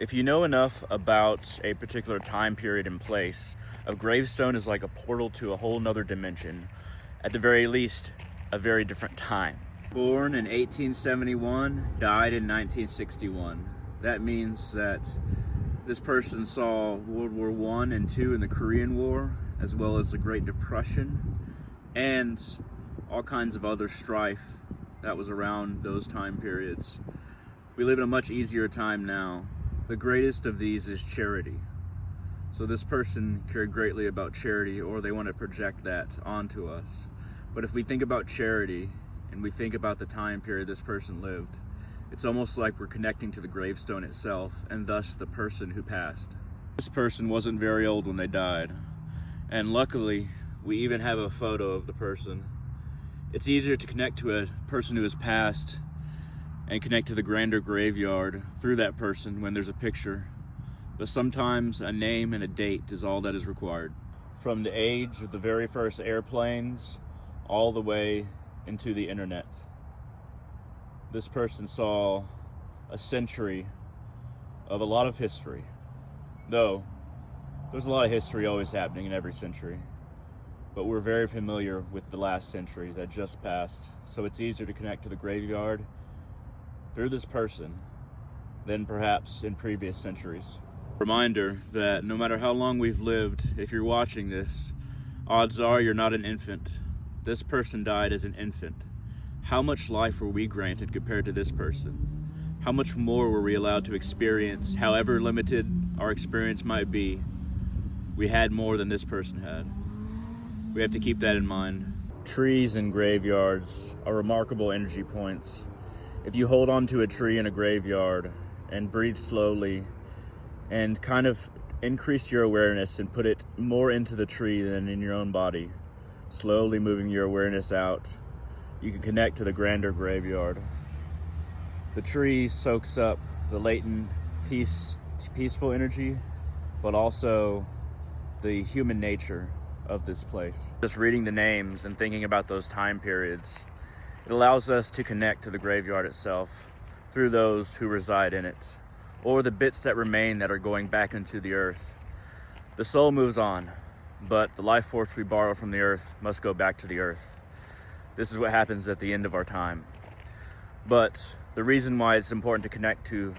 If you know enough about a particular time period and place, a gravestone is like a portal to a whole nother dimension. At the very least, a very different time. Born in 1871, died in 1961. That means that this person saw World War I and II and the Korean War, as well as the Great Depression, and all kinds of other strife that was around those time periods. We live in a much easier time now. The greatest of these is charity. So this person cared greatly about charity, or they want to project that onto us. But if we think about charity and we think about the time period this person lived, it's almost like we're connecting to the gravestone itself, and thus the person who passed. This person wasn't very old when they died, and luckily we even have a photo of the person. It's easier to connect to a person who has passed and connect to the grander graveyard through that person when there's a picture. But sometimes a name and a date is all that is required. From the age of the very first airplanes all the way into the internet. This person saw a century of a lot of history. Though, there's a lot of history always happening in every century. But we're very familiar with the last century that just passed. So it's easier to connect to the graveyard through this person than perhaps in previous centuries. Reminder that no matter how long we've lived, if you're watching this, odds are you're not an infant. This person died as an infant. How much life were we granted compared to this person? How much more were we allowed to experience? However limited our experience might be, we had more than this person had. We have to keep that in mind. Trees and graveyards are remarkable energy points. If you hold on to a tree in a graveyard and breathe slowly and kind of increase your awareness and put it more into the tree than in your own body, slowly moving your awareness out, you can connect to the grander graveyard. The tree soaks up the latent peaceful energy, but also the human nature of this place. Just reading the names and thinking about those time periods, it allows us to connect to the graveyard itself through those who reside in it, or the bits that remain that are going back into the earth. The soul moves on, but the life force we borrow from the earth must go back to the earth. This is what happens at the end of our time. But the reason why it's important to connect to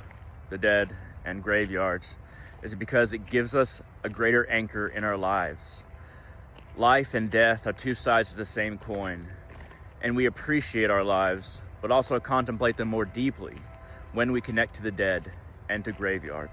the dead and graveyards is because it gives us a greater anchor in our lives. Life and death are two sides of the same coin, and we appreciate our lives, but also contemplate them more deeply when we connect to the dead and to graveyards.